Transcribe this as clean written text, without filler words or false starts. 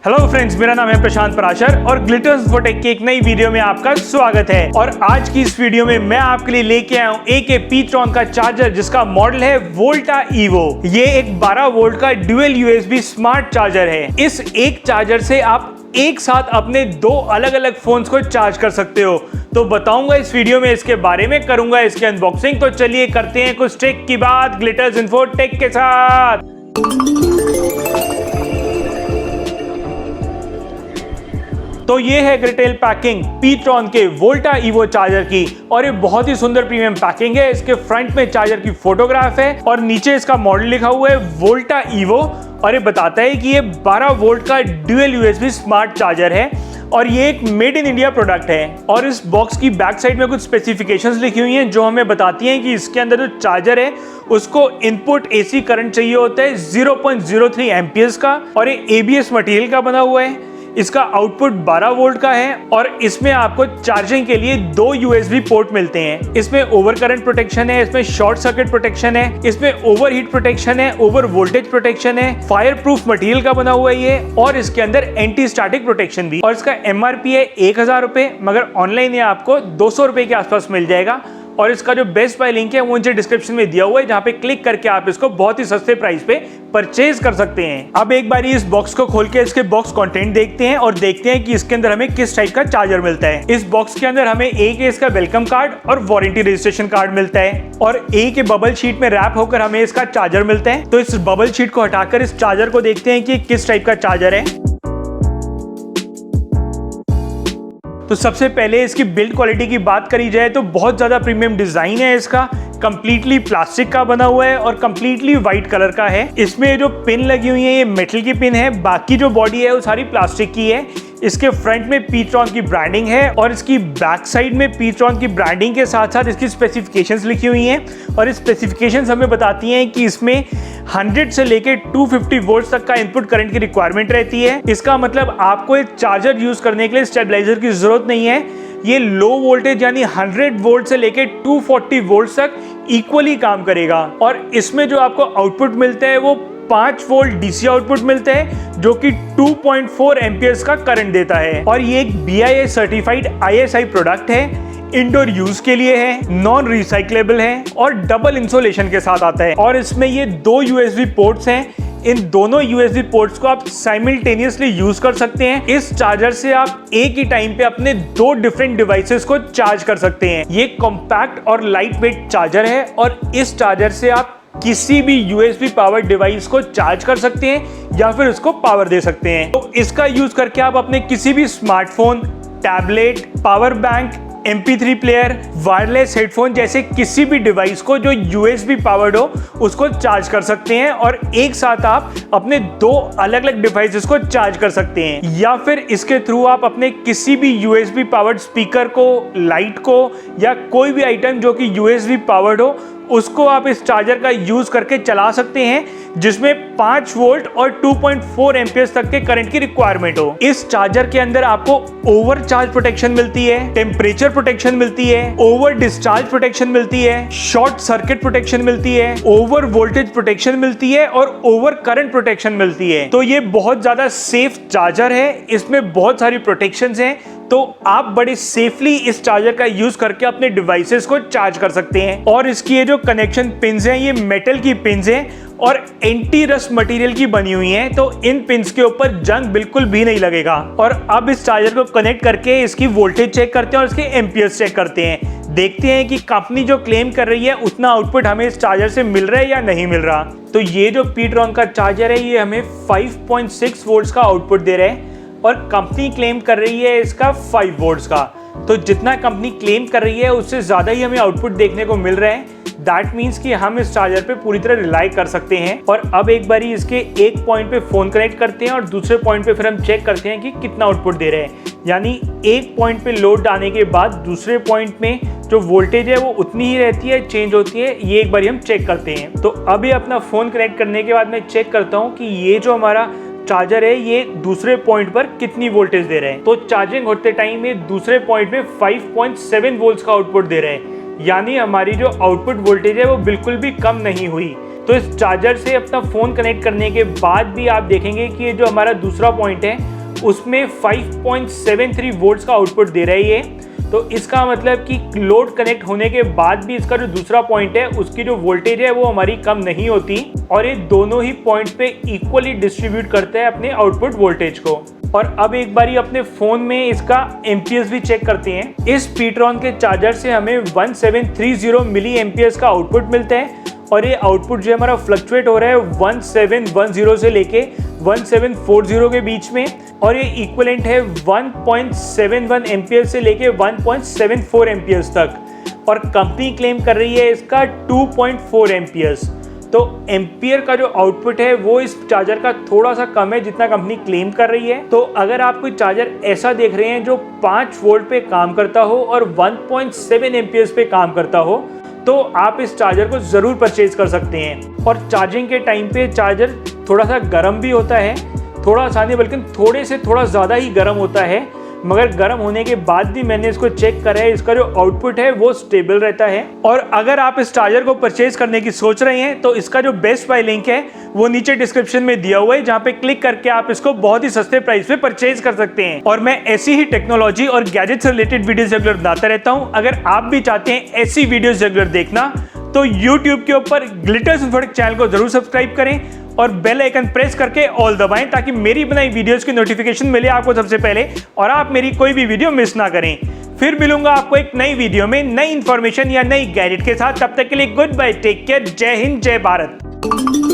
Hello friends, मेरा नाम है प्रशांत पराशर और ग्लिटर्स इन्फोटेक की एक नई वीडियो में आपका स्वागत है। और आज की इस वीडियो में मैं आपके लिए लेके आया हूँ AK P-Tron का चार्जर, जिसका मॉडल है वोल्टा EVO। ये एक 12 वोल्ट का ड्यूअल USB स्मार्ट चार्जर है। इस एक चार्जर से आप एक साथ अपने दो अलग अलग फोन्स को चार्ज कर सकते हो। तो बताऊंगा इस वीडियो में इसके बारे में, करूंगा इसकी अनबॉक्सिंग। तो चलिए करते हैं कुछ टेक की बात ग्लिटर्स इन्फोटेक के साथ। तो ये है रिटेल पैकिंग P-Tron के वोल्टा EVO चार्जर की, और ये बहुत ही सुंदर प्रीमियम पैकिंग है। इसके फ्रंट में चार्जर की फोटोग्राफ है और नीचे इसका मॉडल लिखा हुआ है वोल्टा EVO, और ये बताता है कि ये 12 वोल्ट का ड्यूअल USB स्मार्ट चार्जर है और ये एक मेड इन इंडिया प्रोडक्ट है। और इस बॉक्स की बैक साइड में कुछ स्पेसिफिकेशंस लिखी हुई हैं जो हमें बताती हैं कि इसके अंदर जो चार्जर है उसको इनपुट AC करंट चाहिए होता है 0.03 एम्पियर्स का, और ये ABS मटेरियल का बना हुआ है। इसका आउटपुट 12 वोल्ट का है और इसमें आपको चार्जिंग के लिए 2 USB पोर्ट मिलते हैं। इसमें ओवर करंट प्रोटेक्शन है, इसमें शॉर्ट सर्किट प्रोटेक्शन है, इसमें ओवर हीट प्रोटेक्शन है, ओवर वोल्टेज प्रोटेक्शन है, फायर प्रूफ मटेरियल का बना हुआ है ये, और इसके अंदर एंटी स्टैटिक प्रोटेक्शन भी। और इसका MRP है 1000 रुपए, मगर ऑनलाइन ये आपको 200 रुपए के आसपास मिल जाएगा। और इसका जो बेस्ट बाय लिंक है वो नीचे डिस्क्रिप्शन में दिया हुआ है, जहां पे क्लिक करके आप इसको बहुत ही सस्ते प्राइस पे परचेज कर सकते हैं। अब एक बारी इस बॉक्स को खोल के इसके बॉक्स कंटेंट देखते हैं और देखते हैं कि इसके अंदर हमें किस टाइप का चार्जर मिलता है। इस बॉक्स के अंदर हमें एक इसका वेलकम कार्ड और वारंटी रजिस्ट्रेशन कार्ड मिलता है, और एक बबल शीट में रैप होकर हमें इसका चार्जर मिलता है। तो इस बबल शीट को हटाकर इस चार्जर को देखते हैं कि किस टाइप का चार्जर है। तो सबसे पहले इसकी बिल्ड क्वालिटी की बात करी जाए तो बहुत ज्यादा प्रीमियम डिजाइन है इसका। कंप्लीटली प्लास्टिक का बना हुआ है और कंप्लीटली व्हाइट कलर का है। इसमें जो पिन लगी हुई है ये मेटल की पिन है, बाकी जो बॉडी है वो सारी प्लास्टिक की है। इसके फ्रंट में P-Tron की ब्रांडिंग है और इसकी बैक साइड में P-Tron की ब्रांडिंग के साथ साथ इसकी स्पेसिफिकेशंस लिखी हुई हैं, और इस स्पेसिफिकेशंस हमें बताती हैं कि इसमें 100 से लेकर 250 वोल्ट तक का इनपुट करंट की रिक्वायरमेंट रहती है। इसका मतलब आपको एक चार्जर यूज करने के लिए स्टेबलाइजर की जरूरत नहीं है। ये लो वोल्टेज यानी 100 वोल्ट से लेकर 240 वोल्ट तक इक्वली काम करेगा। और इसमें जो आपको आउटपुट मिलता है वो 5 वोल्ट DC आउटपुट मिलता है, जो कि 2.4 एम्पियर्स का करंट देता है। और ये एक BIS सर्टिफाइड ISI प्रोडक्ट है, इंडोर यूज के लिए है, नॉन रिसाइक्लेबल है और डबल इंसुलेशन के साथ आता है। और इसमें ये 2 USB पोर्ट्स हैं। इन दोनों USB पोर्ट्स को आप साइमल्टेनियसली यूज कर सकते हैं। इस चार्जर से आप एक ही टाइम पे अपने 2 डिफरेंट डिवाइसेस को चार्ज कर सकते हैं। ये कॉम्पैक्ट और लाइट वेट चार्जर है और इस चार्जर से आप किसी भी USB पावर डिवाइस को चार्ज कर सकते हैं या फिर उसको पावर दे सकते हैं। तो इसका यूज करके आप अपने किसी भी smartphone, tablet, power bank, MP3 player, wireless headphone जैसे किसी भी डिवाइस को जो USB पावर्ड हो उसको चार्ज कर सकते हैं, और एक साथ आप अपने 2 अलग अलग डिवाइसेस को चार्ज कर सकते हैं। या फिर इसके थ्रू आप अपने किसी भी USB पावर्ड स्पीकर को, लाइट को, या कोई भी आइटम जो कि USB पावर्ड हो उसको आप इस चार्जर का यूज करके चला सकते हैं, जिसमें 5 वोल्ट और 2.4 एम्पियर्स तक के करंट की रिक्वायरमेंट हो। इस चार्जर के अंदर आपको ओवर चार्ज प्रोटेक्शन मिलती है, टेम्परेचर प्रोटेक्शन मिलती है, ओवर डिस्चार्ज प्रोटेक्शन मिलती है, शॉर्ट सर्किट प्रोटेक्शन मिलती है, ओवर वोल्टेज प्रोटेक्शन मिलती है और ओवर करंट प्रोटेक्शन मिलती है। तो ये बहुत ज्यादा सेफ चार्जर है, इसमें बहुत सारी प्रोटेक्शंस हैं। तो आप बड़े सेफली इस चार्जर का यूज करके अपने डिवाइसेस को चार्ज कर सकते हैं। और इसकी ये जो कनेक्शन पिन्स हैं ये मेटल की पिन्स हैं और एंटी रस्ट मटेरियल की बनी हुई हैं, तो इन पिन्स के ऊपर जंग बिल्कुल भी नहीं लगेगा। और अब इस चार्जर को कनेक्ट करके इसकी वोल्टेज चेक करते हैं और इसके एम्पियर्स चेक करते हैं। देखते हैं कि कंपनी जो क्लेम कर रही है उतना आउटपुट हमें इस चार्जर से मिल रहा है या नहीं मिल रहा। तो ये जो P-Tron का चार्जर है ये हमें 5.6 वोल्ट्स का आउटपुट दे रहा है, और कंपनी क्लेम कर रही है इसका 5 वोल्ट्स का। तो जितना कंपनी क्लेम कर रही है उससे ज्यादा ही हमें आउटपुट देखने को मिल रहा है। दैट मीन्स कि हम इस चार्जर पे पूरी तरह रिलाई कर सकते हैं। और अब एक बारी इसके एक पॉइंट पे फोन कनेक्ट करते हैं और दूसरे पॉइंट पे फिर हम चेक करते हैं कि कितना आउटपुट दे रहे हैं। यानी एक पॉइंट पे लोड डालने के बाद दूसरे पॉइंट में जो वोल्टेज है वो उतनी ही रहती है, चेंज होती है, ये एक बारी हम चेक करते हैं। तो अभी अपना फोन कनेक्ट करने के बाद मैं चेक करता हूँ कि ये जो हमारा चार्जर है ये दूसरे पॉइंट पर कितनी वोल्टेज दे रहे हैं। तो चार्जिंग होते टाइम ये दूसरे पॉइंट में 5.7 वोल्ट्स का आउटपुट दे रहे हैं, यानी हमारी जो आउटपुट वोल्टेज है वो बिल्कुल भी कम नहीं हुई। तो इस चार्जर से अपना फोन कनेक्ट करने के बाद भी आप देखेंगे कि ये जो हमारा दूसरा पॉइंट है उसमें 5.73 वोल्ट्स का आउटपुट दे रहा है ये। तो इसका मतलब कि लोड कनेक्ट होने के बाद भी इसका जो दूसरा पॉइंट है उसकी जो वोल्टेज है वो हमारी कम नहीं होती और ये दोनों ही पॉइंट पे इक्वली डिस्ट्रीब्यूट करता है अपने आउटपुट वोल्टेज को। और अब एक बारी अपने फोन में इसका एम्पियर्स भी चेक करते हैं। इस पीट्रॉन के चार्जर से हमें 1730 मिली एम्पियर्स का आउटपुट मिलता है और ये आउटपुट जो हमारा फ्लक्चुएट हो रहा है 1710 से लेके 1740 के बीच में और ये इक्विवेलेंट है 1.71 एम्पियर से लेके 1.74 एम्पियर्स तक और कंपनी क्लेम कर रही है इसका 2.4 एम्पियर्स। तो एम्पियर का जो आउटपुट है वो इस चार्जर का थोड़ा सा कम है जितना कंपनी क्लेम कर रही है। तो अगर आप कोई चार्जर ऐसा देख रहे हैं जो 5 वोल्ट पे काम करता हो और 1.7 एम्पियर्स पे काम करता हो तो आप इस चार्जर को ज़रूर परचेज कर सकते हैं। और चार्जिंग के टाइम पे चार्जर थोड़ा सा गर्म भी होता है, थोड़ा सा नहीं बल्कि थोड़े से थोड़ा ज़्यादा ही गर्म होता है, मगर गर्म होने के बाद भी मैंने इसको चेक करा है, इसका जो आउटपुट है वो स्टेबल रहता है। और अगर आप इस चार्जर को परचेज करने की सोच रहे हैं तो इसका जो बेस्ट बाय लिंक है वो नीचे डिस्क्रिप्शन में दिया हुआ है, जहाँ पे क्लिक करके आप इसको बहुत ही सस्ते प्राइस पे परचेज कर सकते हैं। और मैं ऐसी ही टेक्नोलॉजी और गैजेट से रिलेटेड वीडियोस रेगुलर बनाता रहता हूँ। अगर आप भी चाहते हैं ऐसी वीडियोस रेगुलर देखना तो YouTube के ऊपर ग्लिटर्स इन्फोटेक चैनल को जरूर सब्सक्राइब करें और बेल आइकन प्रेस करके ऑल दबाएं ताकि मेरी बनाई वीडियोस की नोटिफिकेशन मिले आपको सबसे पहले और आप मेरी कोई भी वीडियो मिस ना करें। फिर मिलूंगा आपको एक नई वीडियो में नई इंफॉर्मेशन या नई गैजेट के साथ। तब तक के लिए गुड बाय, टेक केयर, जय हिंद, जय भारत।